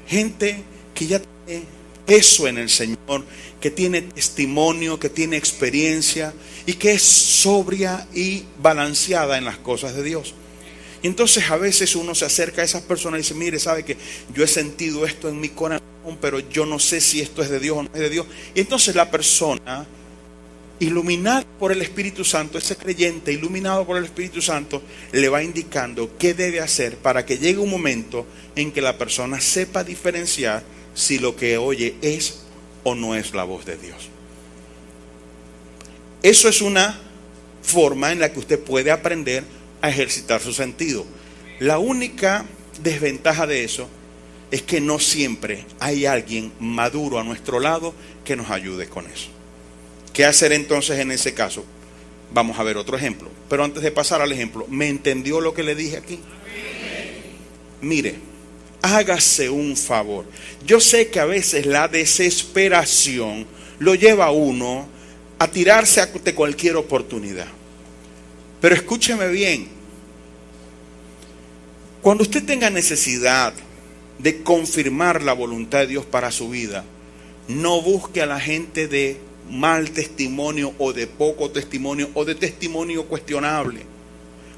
gente que ya tiene peso en el Señor, que tiene testimonio, que tiene experiencia y que es sobria y balanceada en las cosas de Dios. Y entonces a veces uno se acerca a esas personas y dice, mire, sabe que yo he sentido esto en mi corazón, pero yo no sé si esto es de Dios o no es de Dios. Y entonces la persona, iluminada por el Espíritu Santo, ese creyente iluminado por el Espíritu Santo, le va indicando qué debe hacer para que llegue un momento en que la persona sepa diferenciar si lo que oye es o no es la voz de Dios. Eso es una forma en la que usted puede aprender a ejercitar su sentido. La única desventaja de eso es que no siempre hay alguien maduro a nuestro lado que nos ayude con eso. ¿Qué hacer entonces en ese caso? Vamos a ver otro ejemplo. Pero antes de pasar al ejemplo, ¿me entendió lo que le dije aquí? Mire, hágase un favor. Yo sé que a veces la desesperación lo lleva a uno a tirarse ante cualquier oportunidad. Pero escúcheme bien. Cuando usted tenga necesidad de confirmar la voluntad de Dios para su vida, no busque a la gente de mal testimonio o de poco testimonio o de testimonio cuestionable.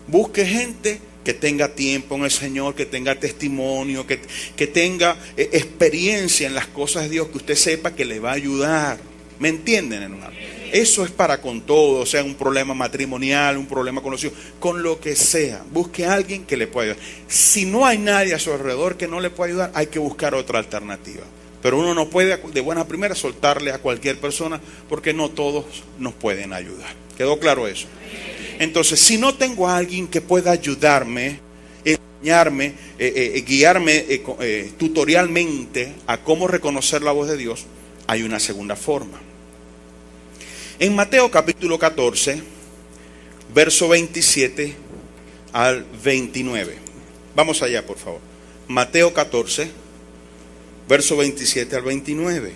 Busque gente que tenga tiempo en el Señor, que tenga testimonio, que tenga experiencia en las cosas de Dios, que usted sepa que le va a ayudar. ¿Me entienden, hermano? Eso es para con todo, o sea, un problema matrimonial, un problema con los hijos, con lo que sea. Busque a alguien que le pueda ayudar. Si no hay nadie a su alrededor que no le pueda ayudar, hay que buscar otra alternativa. Pero uno no puede de buena primera soltarle a cualquier persona, porque no todos nos pueden ayudar. ¿Quedó claro eso? Entonces, si no tengo a alguien que pueda ayudarme, enseñarme, guiarme tutorialmente a cómo reconocer la voz de Dios, hay una segunda forma. En Mateo capítulo 14, verso 27 al 29. Vamos allá, por favor. Mateo 14, verso 27 al 29.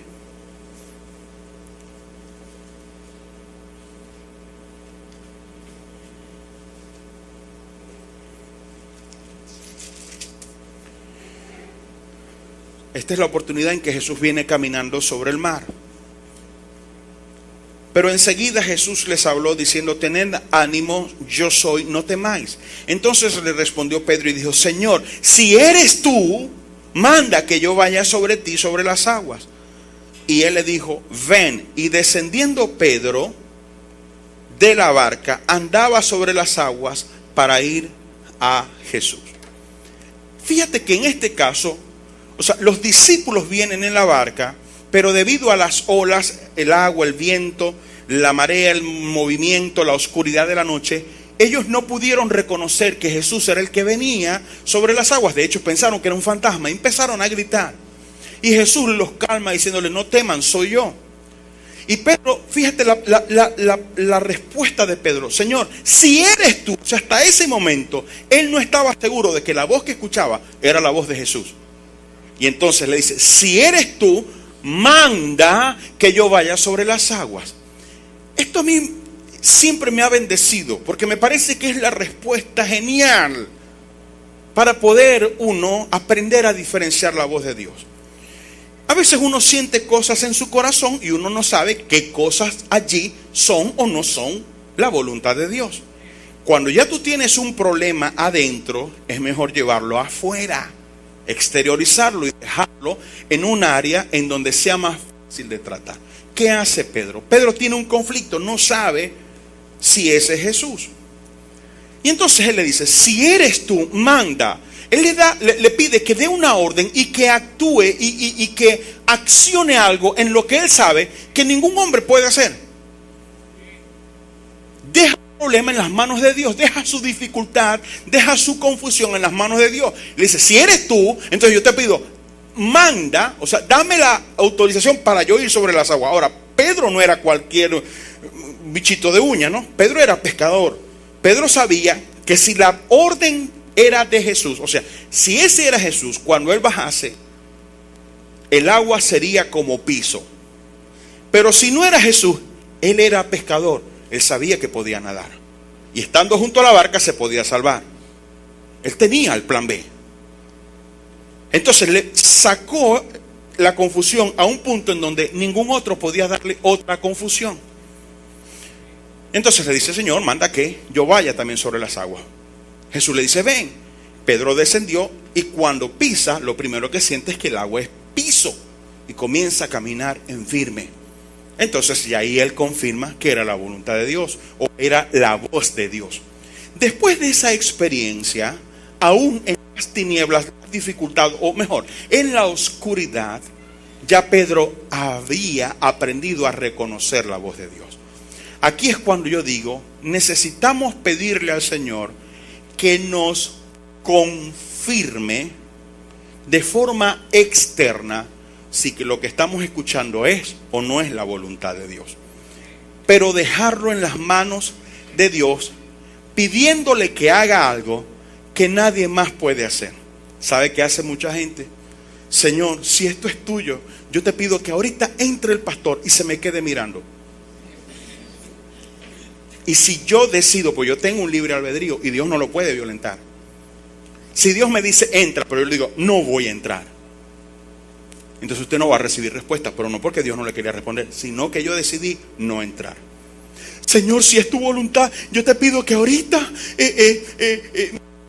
Esta es la oportunidad en que Jesús viene caminando sobre el mar. Pero enseguida Jesús les habló diciendo: tened ánimo, yo soy, no temáis. Entonces le respondió Pedro y dijo: Señor, si eres tú, manda que yo vaya sobre ti sobre las aguas. Y él le dijo: ven. Y descendiendo Pedro de la barca, andaba sobre las aguas para ir a Jesús. Fíjate que en este caso, o sea, los discípulos vienen en la barca, pero debido a las olas, el agua, el viento, la marea, el movimiento, la oscuridad de la noche, ellos no pudieron reconocer que Jesús era el que venía sobre las aguas. De hecho, pensaron que era un fantasma y empezaron a gritar. Y Jesús los calma diciéndole: no teman, soy yo. Y Pedro, fíjate la respuesta de Pedro: Señor, si eres tú. O sea, hasta ese momento, él no estaba seguro de que la voz que escuchaba era la voz de Jesús. Y entonces le dice: si eres tú, manda que yo vaya sobre las aguas. Esto a mí siempre me ha bendecido, porque me parece que es la respuesta genial para poder uno aprender a diferenciar la voz de Dios. A veces uno siente cosas en su corazón y uno no sabe qué cosas allí son o no son la voluntad de Dios. Cuando ya tú tienes un problema adentro, es mejor llevarlo afuera, exteriorizarlo y dejarlo en un área en donde sea más fácil de tratar. ¿Qué hace Pedro? Pedro tiene un conflicto, no sabe si ese es Jesús. Y entonces él le dice: si eres tú, manda. Él le pide que dé una orden y que actúe y que accione algo en lo que él sabe que ningún hombre puede hacer. Deja el problema en las manos de Dios, deja su dificultad, deja su confusión en las manos de Dios. Le dice: si eres tú, entonces yo te pido, manda, o sea, dame la autorización para yo ir sobre las aguas. Ahora, Pedro no era cualquier bichito de uña, ¿no? Pedro era pescador. Pedro sabía que si la orden era de Jesús, o sea, si ese era Jesús, cuando él bajase, el agua sería como piso. Pero si no era Jesús, él era pescador, él sabía que podía nadar. Y estando junto a la barca se podía salvar. Él tenía el plan B. Entonces le sacó la confusión a un punto en donde ningún otro podía darle otra confusión. Entonces le dice: Señor, manda que yo vaya también sobre las aguas. Jesús le dice: ven. Pedro descendió y cuando pisa, lo primero que siente es que el agua es piso y comienza a caminar en firme. Entonces y ahí él confirma que era la voluntad de Dios o era la voz de Dios. Después de esa experiencia, aún en las tinieblas, dificultad, o mejor, en la oscuridad, ya Pedro había aprendido a reconocer la voz de Dios. Aquí es cuando yo digo: necesitamos pedirle al Señor que nos confirme de forma externa si que lo que estamos escuchando es o no es la voluntad de Dios. Pero dejarlo en las manos de Dios, pidiéndole que haga algo que nadie más puede hacer. ¿Sabe qué hace mucha gente? Señor, si esto es tuyo, yo te pido que ahorita entre el pastor y se me quede mirando. Y si yo decido, pues yo tengo un libre albedrío y Dios no lo puede violentar. Si Dios me dice entra, pero yo le digo no voy a entrar, Entonces usted no va a recibir respuesta, pero no porque Dios no le quería responder, sino que yo decidí no entrar. Señor, si es tu voluntad, yo te pido que ahorita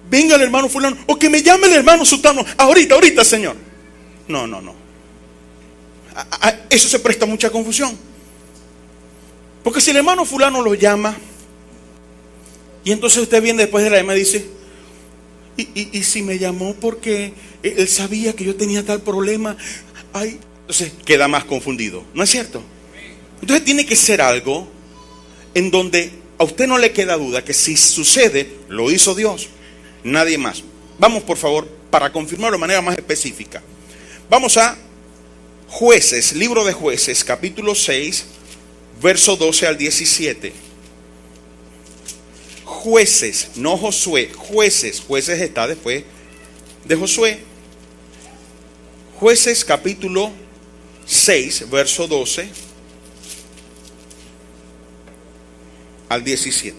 venga el hermano fulano, o que me llame el hermano sultano, ahorita, Señor. No. Eso se presta mucha confusión. Porque si el hermano fulano lo llama, y entonces usted viene después de la llamada y dice, y si me llamó porque él sabía que yo tenía tal problema, entonces queda más confundido, ¿no es cierto? Entonces tiene que ser algo en donde a usted no le queda duda que si sucede, lo hizo Dios, nadie más. Vamos, por favor, para confirmarlo de manera más específica. Vamos a Jueces, libro de Jueces, capítulo 6, verso 12 al 17. Jueces, no Josué, Jueces está después de Josué. Jueces capítulo 6, verso 12 al 17.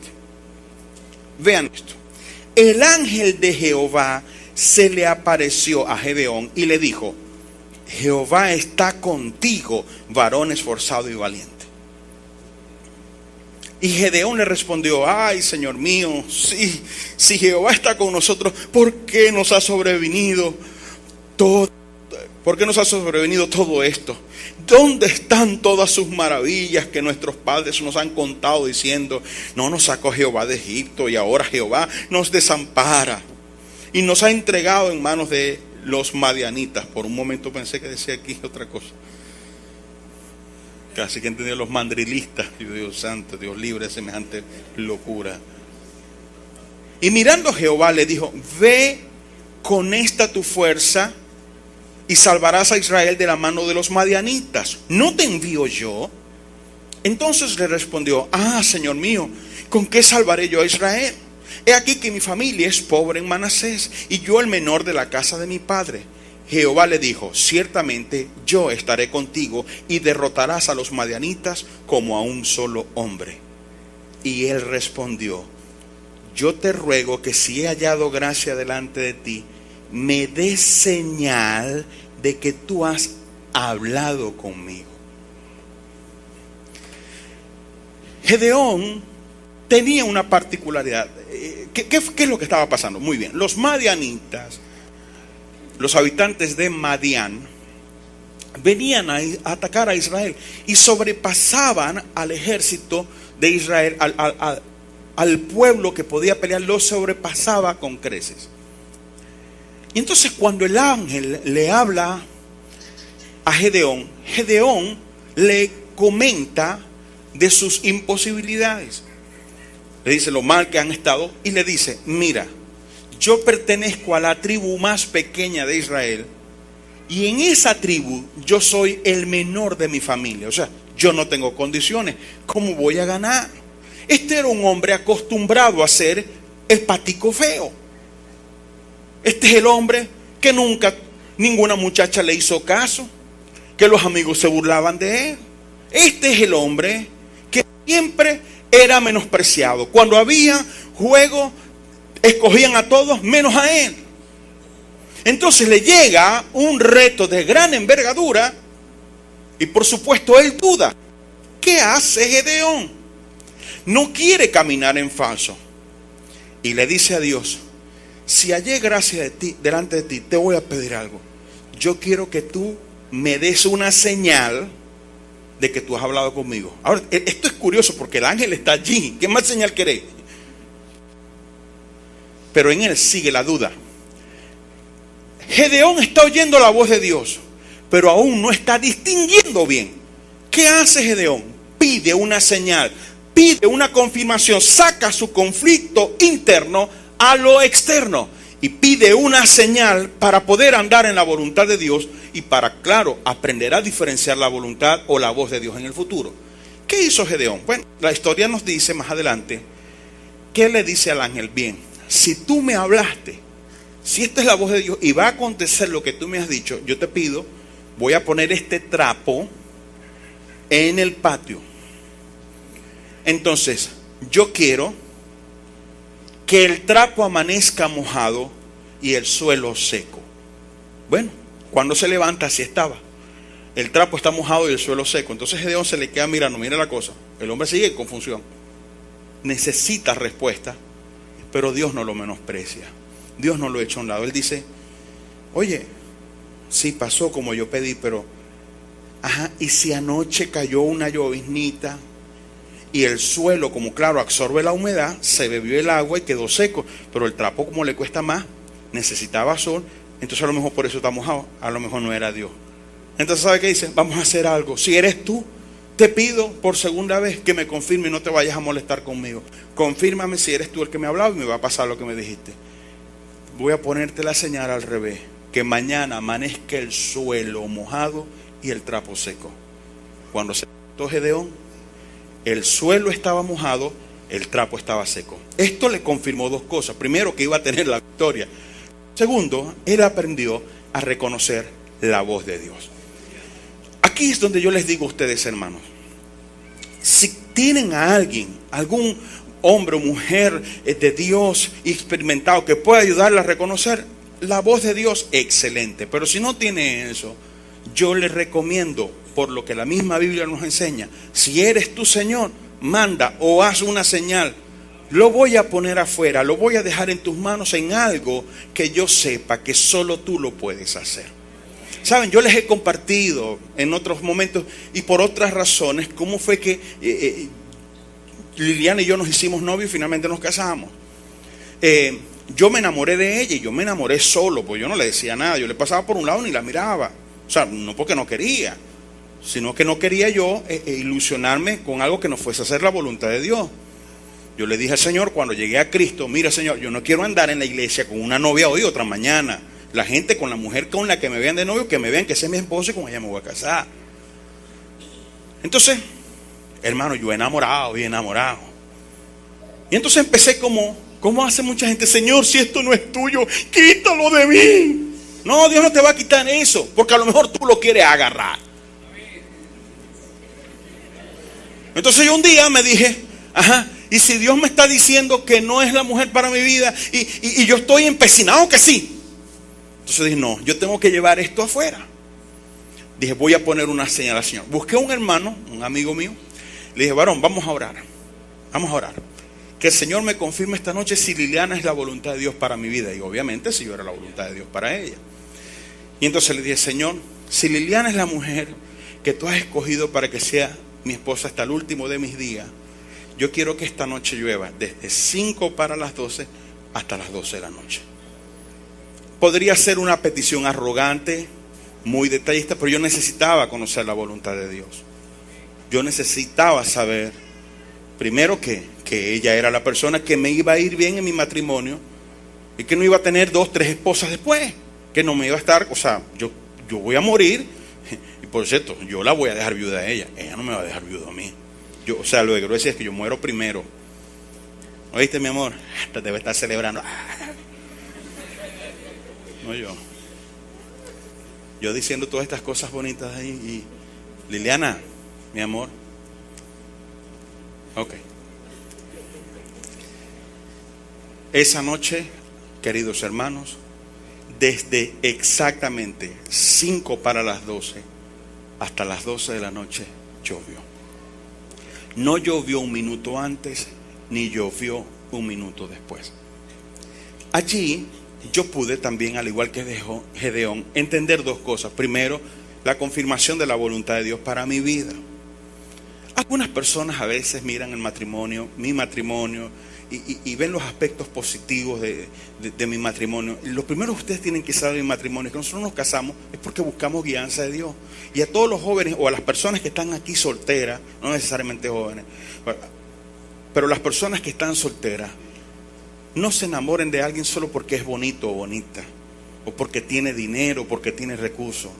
Vean esto. El ángel de Jehová se le apareció a Gedeón y le dijo: Jehová está contigo, varón esforzado y valiente. Y Gedeón le respondió: ay, Señor mío, si Jehová está con nosotros, ¿por qué nos ha sobrevenido todo? ¿Por qué nos ha sobrevenido todo esto? ¿Dónde están todas sus maravillas que nuestros padres nos han contado diciendo: no nos sacó Jehová de Egipto y ahora Jehová nos desampara y nos ha entregado en manos de los madianitas? Por un momento pensé que decía aquí otra cosa. Casi que entendí los mandrilistas. Dios santo, Dios libre de semejante locura. Y mirando a Jehová le dijo: ve con esta tu fuerza y salvarás a Israel de la mano de los madianitas. ¿No te envío yo? Entonces le respondió: ah, Señor mío, ¿con qué salvaré yo a Israel? He aquí que mi familia es pobre en Manasés y yo el menor de la casa de mi padre. Jehová le dijo: ciertamente yo estaré contigo y derrotarás a los madianitas como a un solo hombre. Y él respondió: yo te ruego que si he hallado gracia delante de ti, me des señal de que tú has hablado conmigo. Gedeón tenía una particularidad. ¿Qué es lo que estaba pasando? Muy bien, los madianitas, los habitantes de Madián, venían a atacar a Israel y sobrepasaban al ejército de Israel, al pueblo que podía pelear, lo sobrepasaba con creces. Y entonces cuando el ángel le habla a Gedeón, Gedeón le comenta de sus imposibilidades. Le dice lo mal que han estado y le dice: mira, yo pertenezco a la tribu más pequeña de Israel y en esa tribu yo soy el menor de mi familia. O sea, yo no tengo condiciones. ¿Cómo voy a ganar? Este era un hombre acostumbrado a ser el patico feo. Este es el hombre que nunca ninguna muchacha le hizo caso, que los amigos se burlaban de él. Este es el hombre que siempre era menospreciado. Cuando había juego, escogían a todos menos a él. Entonces le llega un reto de gran envergadura y por supuesto él duda. ¿Qué hace Gedeón? No quiere caminar en falso y le dice a Dios: si hallé gracia de ti, delante de ti, te voy a pedir algo. Yo quiero que tú me des una señal de que tú has hablado conmigo. Ahora, esto es curioso porque el ángel está allí. ¿Qué más señal querés? Pero en él sigue la duda. Gedeón está oyendo la voz de Dios, pero aún no está distinguiendo bien. ¿Qué hace Gedeón? Pide una señal, pide una confirmación, saca su conflicto interno a lo externo y pide una señal para poder andar en la voluntad de Dios y para, claro, aprender a diferenciar la voluntad o la voz de Dios en el futuro. ¿Qué hizo Gedeón? Bueno, la historia nos dice más adelante que le dice al ángel: bien, si tú me hablaste, si esta es la voz de Dios y va a acontecer lo que tú me has dicho, yo te pido, voy a poner este trapo en el patio. Entonces, yo quiero que el trapo amanezca mojado y el suelo seco. Bueno, cuando se levanta así estaba. el trapo está mojado y el suelo seco. Entonces Gedeón se le queda mirando, mira la cosa. El hombre sigue en confusión. Necesita respuesta, pero Dios no lo menosprecia. Dios no lo echa a un lado. Él dice, oye, sí pasó como yo pedí, pero y si anoche cayó una lloviznita y el suelo, como claro, absorbe la humedad, se bebió el agua y quedó seco, pero el trapo como le cuesta más, necesitaba sol, entonces a lo mejor por eso está mojado, a lo mejor no era Dios. Entonces ¿sabe qué dice? Vamos a hacer algo. Si eres tú, te pido por segunda vez que me confirme y no te vayas a molestar conmigo. Confírmame si eres tú el que me ha hablado y me va a pasar lo que me dijiste. Voy a ponerte la señal al revés, que mañana amanezca el suelo mojado y el trapo seco. Cuando se levantó Gedeón, el suelo estaba mojado, el trapo estaba seco. Esto le confirmó dos cosas. Primero, que iba a tener la victoria. Segundo, él aprendió a reconocer la voz de Dios. Aquí es donde yo les digo a ustedes, hermanos, si tienen a alguien, algún hombre o mujer de Dios experimentado que pueda ayudarle a reconocer la voz de Dios, excelente. Pero si no tiene eso, yo les recomiendo, por lo que la misma Biblia nos enseña, si eres tu Señor, manda o haz una señal. Lo voy a poner afuera, lo voy a dejar en tus manos en algo que yo sepa que solo tú lo puedes hacer. Saben, yo les he compartido en otros momentos y por otras razones cómo fue que Liliana y yo nos hicimos novios y finalmente nos casamos. Yo me enamoré de ella y yo me enamoré solo, porque yo no le decía nada, yo le pasaba por un lado ni la miraba. O sea, no porque no quería, sino que no quería yo ilusionarme con algo que no fuese a hacer la voluntad de Dios. Yo le dije al Señor cuando llegué a Cristo, mira Señor, yo no quiero andar en la iglesia con una novia hoy y otra mañana. La gente con la mujer con la que me vean de novio, que me vean que esa es mi esposa y con ella me voy a casar. Entonces, hermano, yo enamorado y enamorado. Y entonces empecé como hace mucha gente, Señor, si esto no es tuyo, quítalo de mí. No, Dios no te va a quitar eso, porque a lo mejor tú lo quieres agarrar. Entonces yo un día me dije, y si Dios me está diciendo que no es la mujer para mi vida y yo estoy empecinado que sí. Entonces dije, no, yo tengo que llevar esto afuera. Dije, voy a poner una señal al Señor. Busqué un hermano, un amigo mío. Le dije, varón, vamos a orar. Vamos a orar. Que el Señor me confirme esta noche si Liliana es la voluntad de Dios para mi vida. Y obviamente si yo era la voluntad de Dios para ella. Y entonces le dije, Señor, si Liliana es la mujer que tú has escogido para que sea mi esposa hasta el último de mis días, yo quiero que esta noche llueva desde 5 para las 12 hasta las 12 de la noche. Podría ser una petición arrogante, muy detallista, pero yo necesitaba conocer la voluntad de Dios. Yo necesitaba saber, primero que ella era la persona que me iba a ir bien en mi matrimonio y que no iba a tener 2, 3 esposas después, que no me iba a estar, o sea, yo voy a morir y por cierto, yo la voy a dejar viuda a ella no me va a dejar viuda a mí. O sea, lo que quiero decir es que yo muero primero. ¿Oíste, mi amor? Te debe estar celebrando. No yo diciendo todas estas cosas bonitas ahí y Liliana, mi amor. Ok. Esa noche, queridos hermanos, desde exactamente 5 para las 12 hasta las 12 de la noche llovió. No llovió un minuto antes ni llovió un minuto después. Allí yo pude también, al igual que Gedeón, entender dos cosas. Primero, la confirmación de la voluntad de Dios para mi vida. Algunas personas a veces miran el matrimonio, mi matrimonio, y ven los aspectos positivos de mi matrimonio. Lo primero que ustedes tienen que saber de mi matrimonio es que nosotros nos casamos es porque buscamos guianza de Dios. Y a todos los jóvenes o a las personas que están aquí solteras, no necesariamente jóvenes, pero las personas que están solteras, no se enamoren de alguien solo porque es bonito o bonita, o porque tiene dinero, o porque tiene recursos.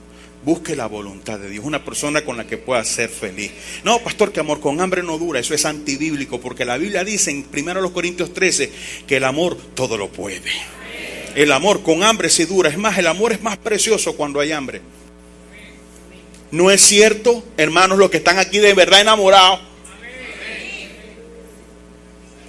Busque la voluntad de Dios, una persona con la que pueda ser feliz. No, pastor, que amor con hambre no dura, eso es antibíblico, porque la Biblia dice en 1 Corintios 13 que el amor todo lo puede. El amor con hambre sí dura, es más, el amor es más precioso cuando hay hambre. ¿No es cierto, hermanos, los que están aquí de verdad enamorados?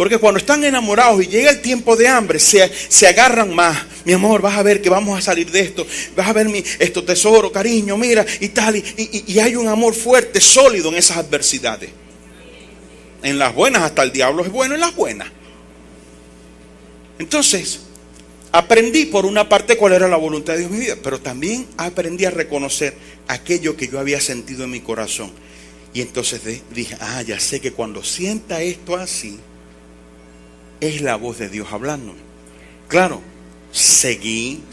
Porque cuando están enamorados y llega el tiempo de hambre, se agarran más. Mi amor, vas a ver que vamos a salir de esto. Vas a ver esto, tesoro, cariño, mira, y tal. Y hay un amor fuerte, sólido en esas adversidades. En las buenas, hasta el diablo es bueno en las buenas. Entonces, aprendí por una parte cuál era la voluntad de Dios en mi vida, pero también aprendí a reconocer aquello que yo había sentido en mi corazón. Y entonces dije, ya sé que cuando sienta esto así, es la voz de Dios hablándome. Claro, seguí,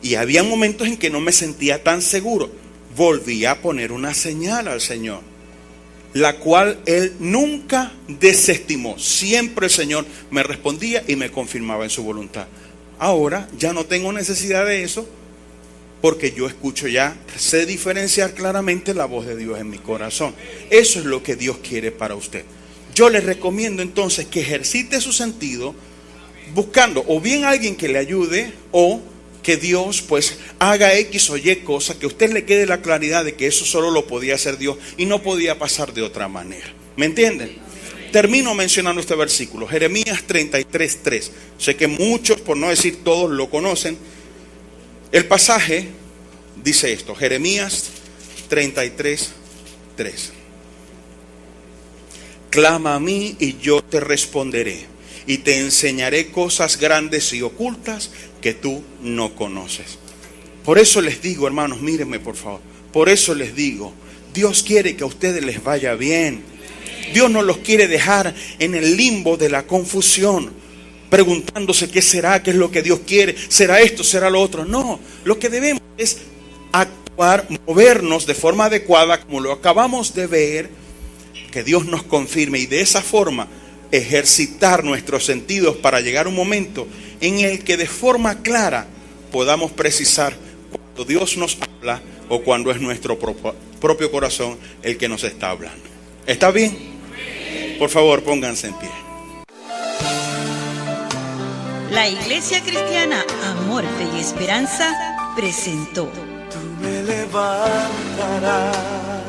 y había momentos en que no me sentía tan seguro. Volví a poner una señal al Señor, la cual Él nunca desestimó. Siempre el Señor me respondía y me confirmaba en su voluntad. Ahora ya no tengo necesidad de eso, porque yo escucho ya, sé diferenciar claramente la voz de Dios en mi corazón. Eso es lo que Dios quiere para usted. Yo les recomiendo entonces que ejercite su sentido buscando o bien alguien que le ayude, o que Dios pues haga X o Y cosa, que a usted le quede la claridad de que eso solo lo podía hacer Dios y no podía pasar de otra manera. ¿Me entienden? Termino mencionando este versículo, Jeremías 33:3. Sé que muchos, por no decir todos, lo conocen. El pasaje dice esto, Jeremías 33:3. Clama a mí y yo te responderé, y te enseñaré cosas grandes y ocultas que tú no conoces. Por eso les digo, hermanos, mírenme por favor. Por eso les digo, Dios quiere que a ustedes les vaya bien. Dios no los quiere dejar en el limbo de la confusión, preguntándose qué será, qué es lo que Dios quiere, será esto, será lo otro. No, lo que debemos es actuar, movernos de forma adecuada, como lo acabamos de ver, que Dios nos confirme, y de esa forma ejercitar nuestros sentidos para llegar a un momento en el que de forma clara podamos precisar cuando Dios nos habla o cuando es nuestro propio corazón el que nos está hablando. ¿Está bien? Por favor, pónganse en pie. La Iglesia Cristiana Amor, Fe y Esperanza presentó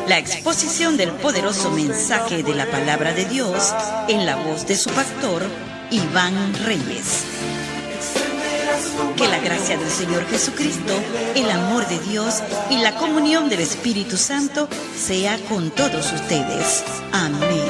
la exposición del poderoso mensaje de la palabra de Dios en la voz de su pastor, Iván Reyes. Que la gracia del Señor Jesucristo, el amor de Dios y la comunión del Espíritu Santo sea con todos ustedes. Amén.